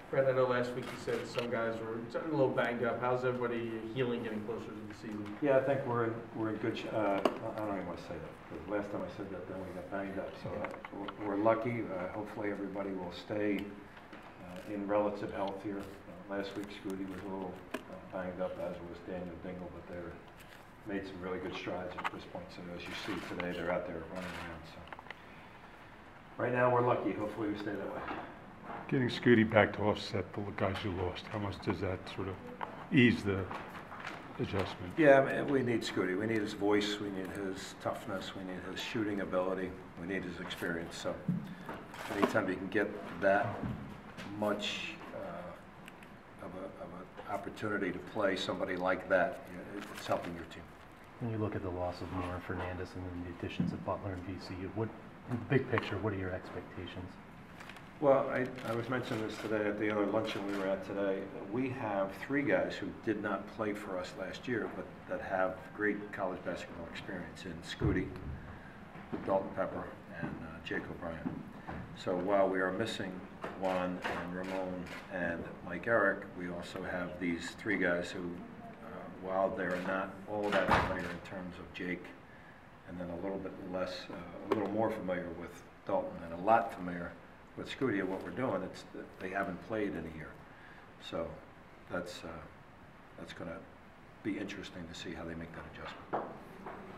Fred, I know last week you said some guys were a little banged up. How's everybody healing, getting closer to the season? Yeah, I think we're in good. I don't even want to say that because last time I said that, then we got banged up. So we're lucky. Hopefully, everybody will stay in relative health here. Last week, Scooty was a little banged up, as was Daniel Dingle, but they made some really good strides at this point. So as you see today, they're out there running around. So right now, we're lucky. Hopefully, we stay that way. Getting Scooty back to offset the guys you lost, how much does that sort of ease the adjustment? Yeah, I mean, we need Scooty. We need his voice. We need his toughness. We need his shooting ability. We need his experience. So anytime you can get that much of an opportunity to play somebody like that, it's helping your team. When you look at the loss of Moore and Fernandez and then the additions of Butler and VCU, in the big picture, what are your expectations? Well, I was mentioning this today at the other luncheon we were at today. We have 3 guys who did not play for us last year, but that have great college basketball experience in Scooty, Dalton Pepper, and Jake O'Brien. So while we are missing Juan and Ramon and Mike Eric, we also have these 3 guys who, while they're not all that familiar in terms of Jake, and then a little bit less, a little more familiar with Dalton, and a lot familiar with Scooty and what we're doing, it's that they haven't played in a year. So that's going to be interesting to see how they make that adjustment.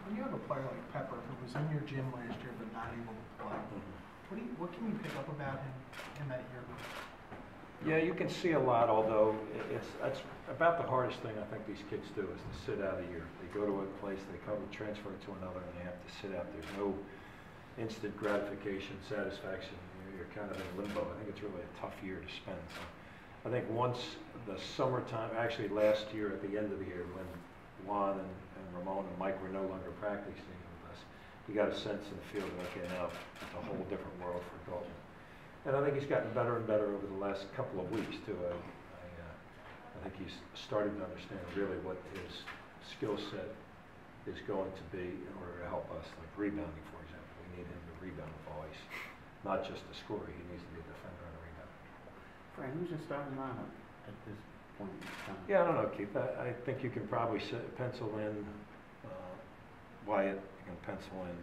When you have a player like Pepper who was in your gym last year but not able to play, what can you pick up about him in that year? Yeah, you can see a lot, although that's about the hardest thing I think these kids do is to sit out a year. They go to a place, they come transfer to another, and they have to sit out. There's no instant gratification, satisfaction. You're kind of in limbo. I think it's really a tough year to spend. So I think once the summertime, actually last year at the end of the year when Juan and Ramon and Mike were no longer practicing with us, you got a sense in the field that, okay, now it's a whole different world for Dalton. And I think he's gotten better and better over the last couple of weeks too. I think he's starting to understand really what his skill set is going to be in order to help us, like rebounding, for example. We need him to rebound the ball. He's not just a scorer, he needs to be a defender and a rebounder. Fran, who's your starting lineup at this point in time? Yeah, I don't know, Keith. I think you can probably pencil in Wyatt, you can pencil in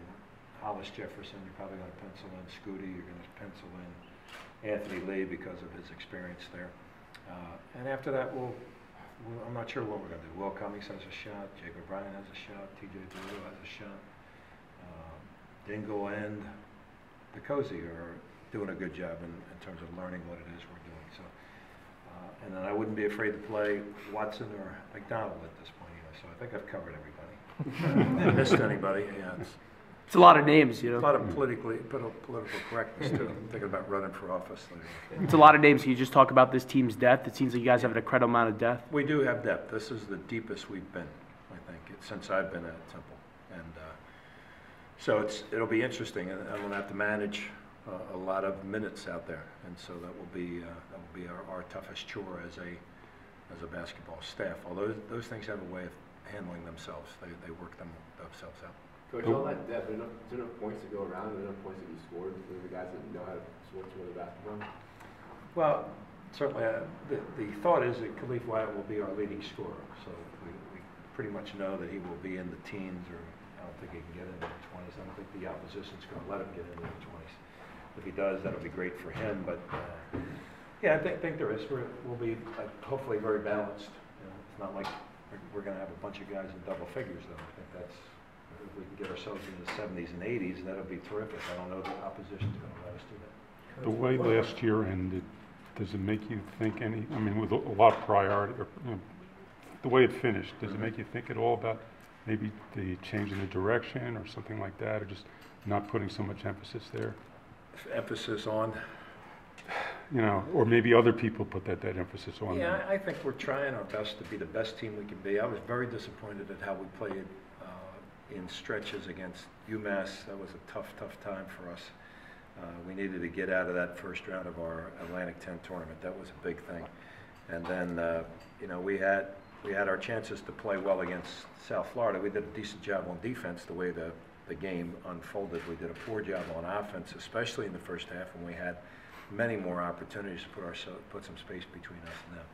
Hollis Jefferson, you're probably going to pencil in Scooty, you're going to pencil in Anthony Lee because of his experience there. And after that, I'm not sure what we're going to do. Will Cummings has a shot, Jake O'Brien has a shot, TJ Drew has a shot. Dingle and Cozy are doing a good job in terms of learning what it is we're doing. So, and then I wouldn't be afraid to play Watson or McDonald at this point either. So I think I've covered everybody. I missed anybody. Yeah, it's a lot of names, you know. A lot of political correctness too. I'm thinking about running for office later. It's a lot of names. Can you just talk about this team's depth? It seems like you guys have an incredible amount of depth. We do have depth. This is the deepest we've been, I think, since I've been at Temple. And so it'll be interesting, and I'm going to have to manage a lot of minutes out there, and so that will be our toughest chore as a basketball staff. Although those things have a way of handling themselves, they work themselves out. Coach, all that depth, there's enough points to go around, and enough points that you scored for the guys that know how to score some of the basketball. Well, certainly the thought is that Khalif Wyatt will be our leading scorer, so we pretty much know that he will be in the teens, or I don't think he can get into the 20s. I don't think the opposition's going to let him get into the 20s. If he does, that'll be great for him. But yeah, I think there is. We'll be hopefully very balanced. It's not like we're going to have a bunch of guys in double figures, though. I think that's, if we can get ourselves in the 70s and 80s, that'll be terrific. I don't know if the opposition's going to let us do that. The way last year ended, does it make you think any? I mean, with a lot of priority, or, the way it finished, does it make you think at all about maybe the change in the direction or something like that, or just not putting so much emphasis there? Emphasis on? You know, or maybe other people put that emphasis on. Yeah, I think we're trying our best to be the best team we can be. I was very disappointed at how we played in stretches against UMass. That was a tough time for us. We needed to get out of that first round of our Atlantic 10 tournament. That was a big thing. And then, you know, we had our chances to play well against South Florida. We did a decent job on defense the way the game unfolded. We did a poor job on offense, especially in the first half when we had many more opportunities to put some space between us and them.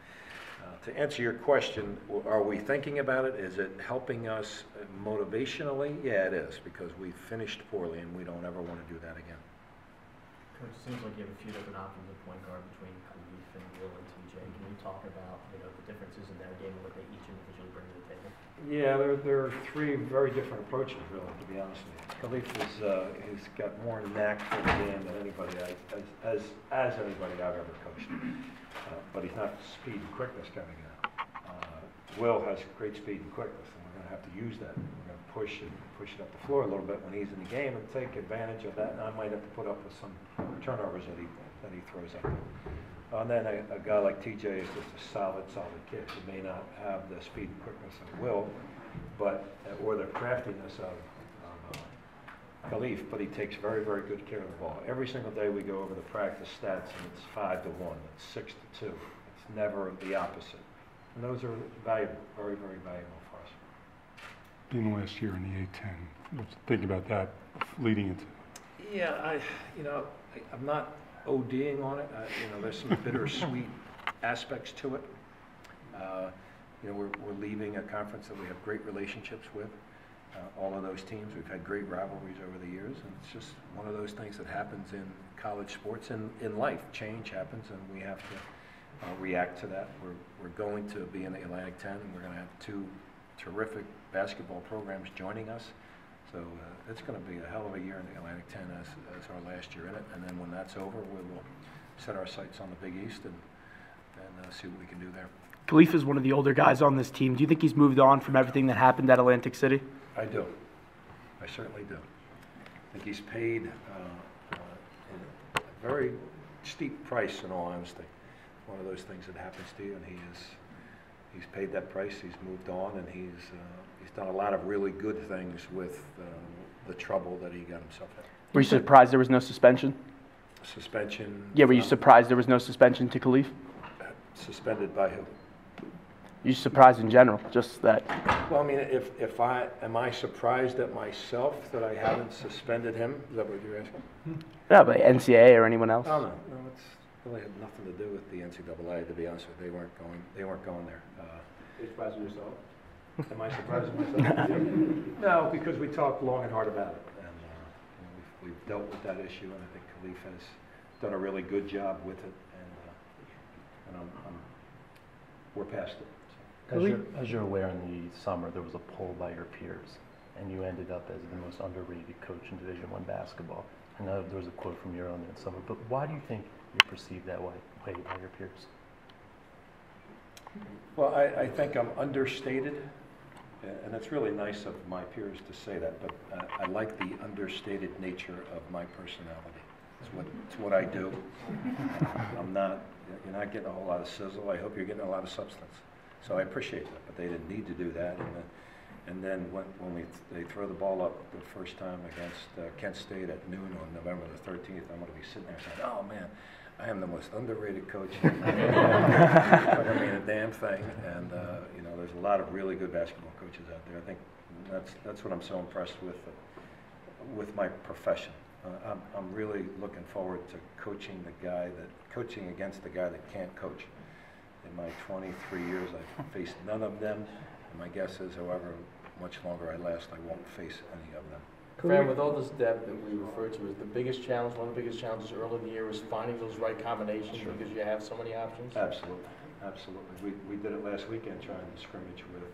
To answer your question, are we thinking about it? Is it helping us motivationally? Yeah, it is, because we finished poorly and we don't ever want to do that again. Coach, it seems like you have a few different options at point guard between Khalif and Will and TJ. Can you talk about, the differences in their game and what they each individually bring to the table? Yeah, there are three very different approaches, really, to be honest with you. Khalif has got more knack for the game than anybody as anybody I've ever coached. But he's not speed and quickness kind of guy. Will has great speed and quickness, and we're going to have to use that. We're going to push it up the floor a little bit when he's in the game and take advantage of that. And I might have to put up with some turnovers that he throws up there. And then a guy like TJ is just a solid kid. He may not have the speed and quickness of Will, or the craftiness of Khalif, but he takes very, very good care of the ball. Every single day we go over the practice stats, and it's 5-1, it's 6-2. It's never the opposite. And those are valuable, very, very valuable for us. Being last year in the A-10, let's think about that leading into. Yeah, I'm not ODing on it. There's some bittersweet aspects to it. We're leaving a conference that we have great relationships with. All of those teams, we've had great rivalries over the years, and it's just one of those things that happens in college sports and in life. Change happens, and we have to react to that. We're going to be in the Atlantic 10, and we're going to have two terrific basketball programs joining us. So it's going to be a hell of a year in the Atlantic 10 as our last year in it. And then when that's over, we will set our sights on the Big East and see what we can do there. Khalif is one of the older guys on this team. Do you think he's moved on from everything that happened at Atlantic City? I do. I certainly do. I think he's paid a very steep price, in all honesty. One of those things that happens to you, and he's paid that price. He's moved on, and he's done a lot of really good things with the trouble that he got himself in. Were you surprised there was no suspension? Suspension? Yeah, were you surprised there was no suspension to Khalif? Suspended by who? You surprised in general, just that. Well, I mean, am I surprised at myself that I haven't suspended him? Is that what you're asking? Yeah, but NCAA or anyone else? Oh, no, it's really had nothing to do with the NCAA, to be honest with you. They weren't going there. Are you surprised with yourself? Am I surprised with myself? No, because we talked long and hard about it, and we've dealt with that issue, and I think Khalif has done a really good job with it, and we're past it. As you're aware, in the summer there was a poll by your peers, and you ended up as the most underrated coach in Division I basketball. I know there was a quote from your own in the summer, but why do you think you're perceived that way by your peers? Well, I think I'm understated, and it's really nice of my peers to say that, but I like the understated nature of my personality. It's what I do. You're not getting a whole lot of sizzle. I hope you're getting a lot of substance. So I appreciate that, but they didn't need to do that. And then when they throw the ball up the first time against Kent State at noon on November the 13th, I'm going to be sitting there saying, "Oh man, I am the most underrated coach." Like, I mean, a damn thing. And there's a lot of really good basketball coaches out there. I think that's what I'm so impressed with my profession. I'm really looking forward to coaching against the guy that can't coach. In my 23 years, I've faced none of them, and my guess is, however much longer I last, I won't face any of them. Fran, with all this depth that we refer to, is the biggest challenge, one of the biggest challenges early in the year was finding those right combinations because you have so many options? Absolutely, absolutely. We did it last weekend trying to scrimmage with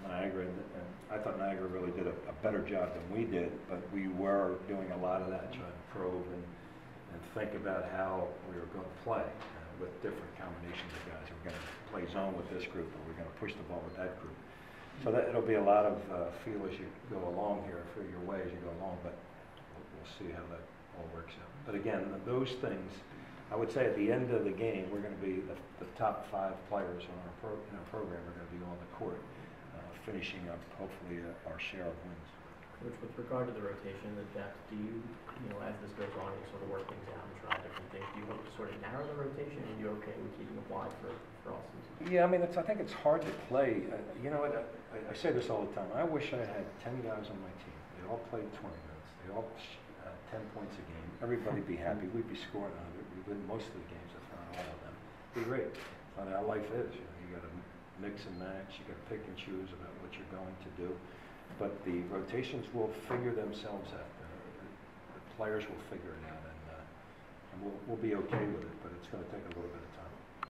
Niagara, and I thought Niagara really did a better job than we did, but we were doing a lot of that, trying to probe and think about how we were going to play with different combinations of guys. We're going to play zone with this group, or we're going to push the ball with that group. So it'll be a lot of feel as you go along here, feel your way as you go along, but we'll see how that all works out. But again, those things, I would say at the end of the game, we're going to be the top 5 players in our program are going to be on the court, finishing up hopefully our share of wins. Coach, with regard to the rotation and the depth, do you, as this goes on, you sort of work things out and try different things, do you hope to sort of narrow the rotation, and you're okay with keeping it wide for all season? Yeah, I mean, I think it's hard to play. You know what, I say this all the time. I wish I had 10 guys on my team. They all played 20 minutes. They all had 10 points a game. Everybody'd be happy. We'd be scoring 100. We win most of the games, if not all of them. Be great. That's not how life is. You got to mix and match. You got to pick and choose about what you're going to do. But the rotations will figure themselves out. The players will figure it out, and we'll be okay with it. But it's going to take a little bit of time.